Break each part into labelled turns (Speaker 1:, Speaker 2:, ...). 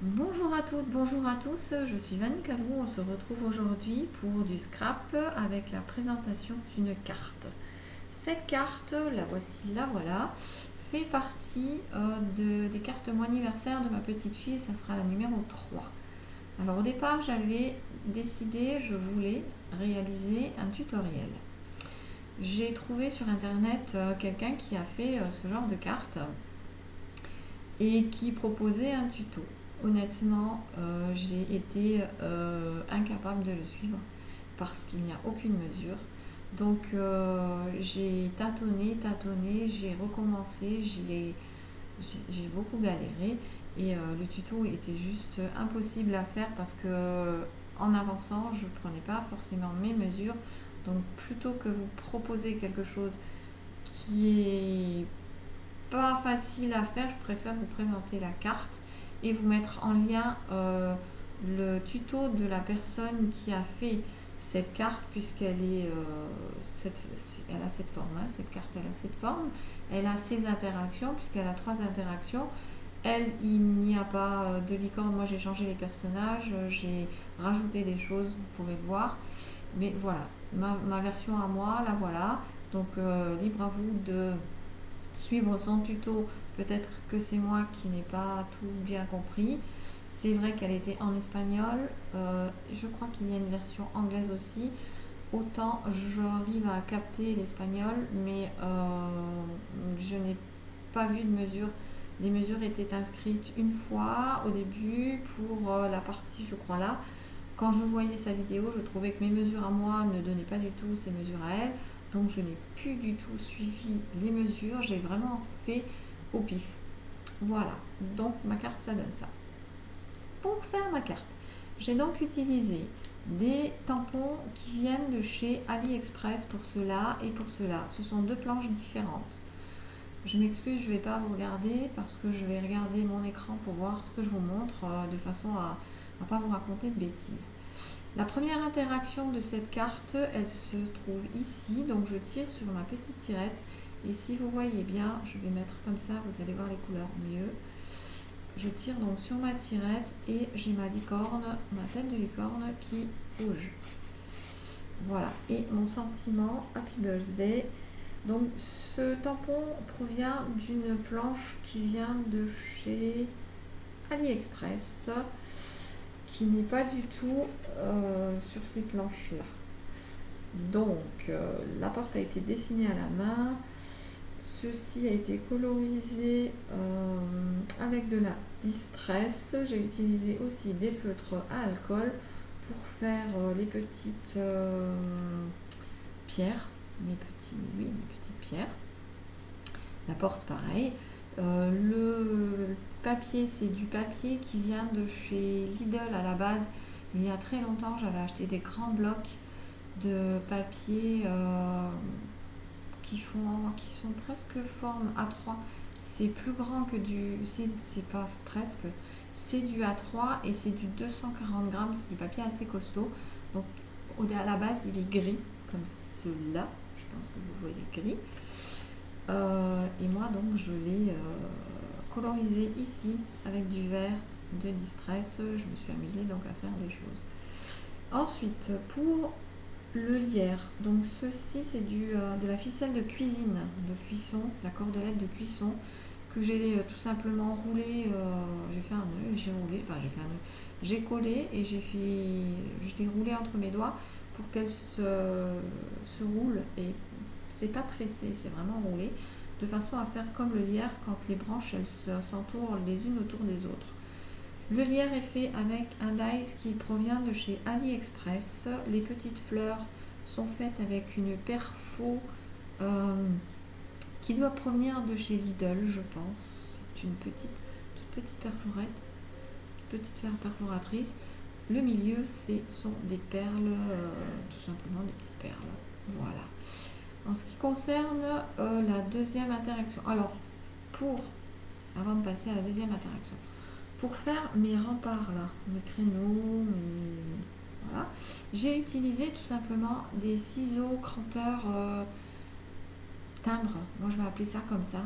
Speaker 1: Bonjour à toutes, bonjour à tous, je suis Vanny Calou, on se retrouve aujourd'hui pour du scrap avec la présentation d'une carte. Cette carte, la voici, la voilà, fait partie des cartes mon anniversaire de ma petite fille, ça sera la numéro 3. Alors au départ j'avais décidé, je voulais réaliser un tutoriel. J'ai trouvé sur internet quelqu'un qui a fait ce genre de carte et qui proposait un tuto. Honnêtement, j'ai été incapable de le suivre parce qu'il n'y a aucune mesure. Donc j'ai tâtonné, j'ai recommencé, j'ai beaucoup galéré et le tuto était juste impossible à faire parce que en avançant, je ne prenais pas forcément mes mesures. Donc plutôt que vous proposer quelque chose qui est pas facile à faire, je préfère vous présenter la carte et vous mettre en lien le tuto de la personne qui a fait cette carte puisqu'elle est elle a cette forme, hein, cette carte elle a cette forme, elle a ses interactions puisqu'elle a 3 interactions. Elle, il n'y a pas de licorne, moi j'ai changé les personnages, j'ai rajouté des choses, vous pourrez voir, mais voilà, ma version à moi, la voilà, donc libre à vous de suivre son tuto. Peut-être que c'est moi qui n'ai pas tout bien compris. C'est vrai qu'elle était en espagnol. Je crois qu'il y a une version anglaise aussi. Autant j'arrive à capter l'espagnol, mais je n'ai pas vu de mesure. Les mesures étaient inscrites une fois au début pour la partie, je crois là. Quand je voyais sa vidéo, je trouvais que mes mesures à moi ne donnaient pas du tout ses mesures à elle. Donc je n'ai plus du tout suivi les mesures. J'ai vraiment fait au pif. Voilà. Donc ma carte, ça donne ça. Pour faire ma carte, j'ai donc utilisé des tampons qui viennent de chez AliExpress pour cela et pour cela. Ce sont 2 planches différentes. Je m'excuse, je ne vais pas vous regarder parce que je vais regarder mon écran pour voir ce que je vous montre de façon à ne pas vous raconter de bêtises. La première interaction de cette carte, elle se trouve ici, donc je tire sur ma petite tirette et si vous voyez bien, je vais mettre comme ça, vous allez voir les couleurs mieux. Je tire donc sur ma tirette et j'ai ma licorne, ma tête de licorne qui bouge. Voilà, et mon sentiment Happy Birthday. Donc ce tampon provient d'une planche qui vient de chez AliExpress, qui n'est pas du tout sur ces planches-là. Donc la porte a été dessinée à la main. Ceci a été colorisé avec de la distress. J'ai utilisé aussi des feutres à alcool pour faire les petites pierres, mes petites pierres. La porte pareil. Le papier, c'est du papier qui vient de chez Lidl à la base. Il y a très longtemps, j'avais acheté des grands blocs de papier qui sont presque forme A3. C'est plus grand que c'est pas presque, c'est du A3 et c'est du 240 grammes, c'est du papier assez costaud. Donc à la base, il est gris, comme celui-là. Je pense que vous voyez gris. Et moi, donc, je l'ai colorisé ici avec du vert de distress. Je me suis amusée donc à faire des choses. Ensuite, pour le lierre, donc ceci c'est de la ficelle de cuisine, de cuisson, la cordelette de cuisson que j'ai tout simplement roulé, j'ai fait un nœud, j'ai collé et je l'ai roulé entre mes doigts pour qu'elle se roule et c'est pas tressé, c'est vraiment roulé de façon à faire comme le lierre quand les branches elles s'entourent les unes autour des autres. Le lierre est fait avec un dies qui provient de chez AliExpress. Les petites fleurs sont faites avec une perfo qui doit provenir de chez Lidl, je pense. C'est une toute petite perforette, petite perforatrice. Le milieu, sont des perles, tout simplement des petites perles. Voilà. En ce qui concerne la deuxième interaction, alors avant de passer à la deuxième interaction, pour faire mes remparts là, mes créneaux, voilà, j'ai utilisé tout simplement des ciseaux cranteurs timbre. Moi je vais appeler ça comme ça.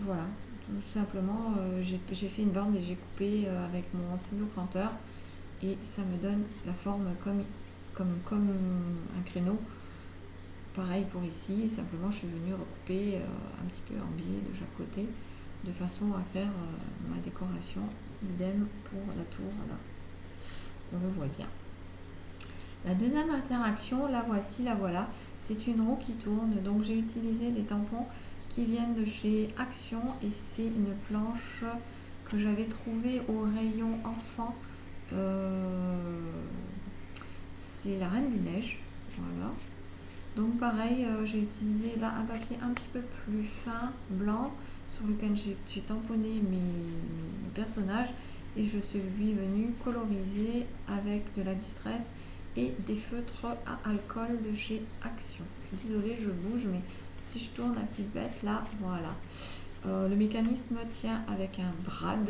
Speaker 1: Voilà. tout simplement, j'ai fait une bande et j'ai coupé avec mon ciseau cranteur et ça me donne la forme comme un créneau. Pareil pour ici, simplement je suis venue recouper un petit peu en biais de chaque côté de façon à faire ma décoration. Idem pour la tour là, on le voit bien. La deuxième interaction, la voici, la voilà, c'est une roue qui tourne, donc j'ai utilisé des tampons qui viennent de chez Action et c'est une planche que j'avais trouvée au rayon enfant. C'est la Reine des Neiges, voilà. Donc pareil, j'ai utilisé là un papier un petit peu plus fin, blanc, sur lequel j'ai tamponné mes personnages et je suis venue coloriser avec de la distress et des feutres à alcool de chez Action. Je suis désolée, je bouge, mais si je tourne la petite bête là, voilà. Le mécanisme tient avec un brad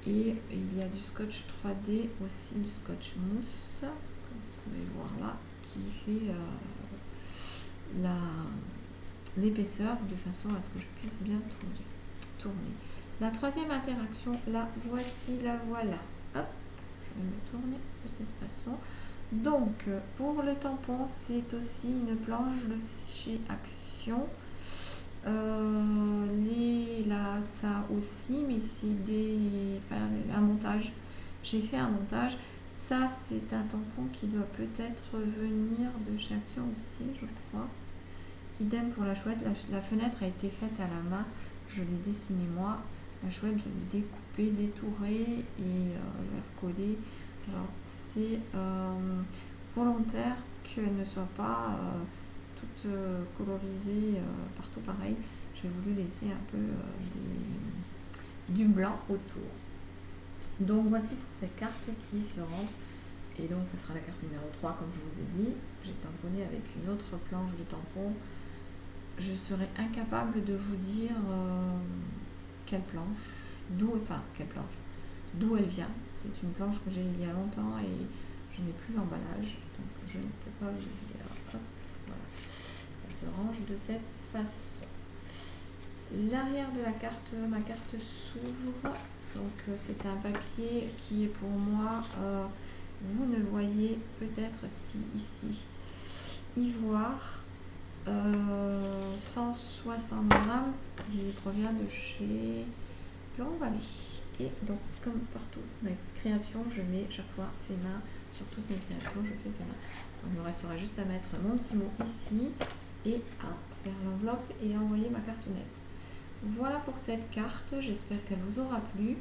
Speaker 1: et il y a du scotch 3D aussi, du scotch mousse, comme vous pouvez voir là, qui fait l'épaisseur de façon à ce que je puisse bien tourner. La troisième interaction, la voici, la voilà. Hop, je vais me tourner de cette façon. Donc, pour le tampon, c'est aussi une planche de chez Action. Là, ça aussi, mais c'est un montage. J'ai fait un montage. Ça, c'est un tampon qui doit peut-être venir de chez Action aussi, je crois. Idem pour la chouette. La fenêtre a été faite à la main. Je l'ai dessinée moi. La chouette, je l'ai découpée, détourée et je l'ai recollée. Alors, c'est volontaire qu'elle ne soit pas toute colorisée partout pareil. J'ai voulu laisser un peu du blanc autour. Donc voici pour cette carte qui se rentre. Et donc ça sera la carte numéro 3 comme je vous ai dit. J'ai tamponné avec une autre planche de tampon. Je serais incapable de vous dire quelle planche, d'où elle vient. C'est une planche que j'ai il y a longtemps et je n'ai plus l'emballage, donc je ne peux pas vous dire. Hop, voilà. Elle se range de cette façon. L'arrière de la carte, ma carte s'ouvre. Donc c'est un papier qui est pour moi, vous ne voyez peut-être si ici, ivoire. 160 grammes, il provient de chez Plan Vallée. Et donc, comme partout, mes créations, je mets chaque fois fait main. Sur toutes mes créations, je fais fait main. Donc, il me restera juste à mettre mon petit mot ici et à faire l'enveloppe et à envoyer ma carte nette. Voilà pour cette carte. J'espère qu'elle vous aura plu.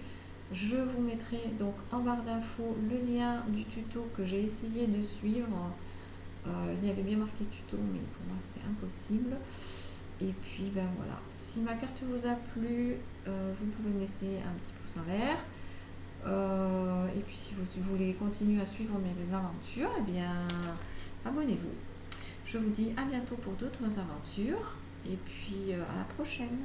Speaker 1: Je vous mettrai donc en barre d'infos le lien du tuto que j'ai essayé de suivre. Il y avait bien marqué tuto, mais pour moi c'était impossible. Et puis ben voilà, si ma carte vous a plu, vous pouvez me laisser un petit pouce en l'air. Et puis si vous voulez continuer à suivre mes aventures, eh bien abonnez-vous. Je vous dis à bientôt pour d'autres aventures. Et puis à la prochaine.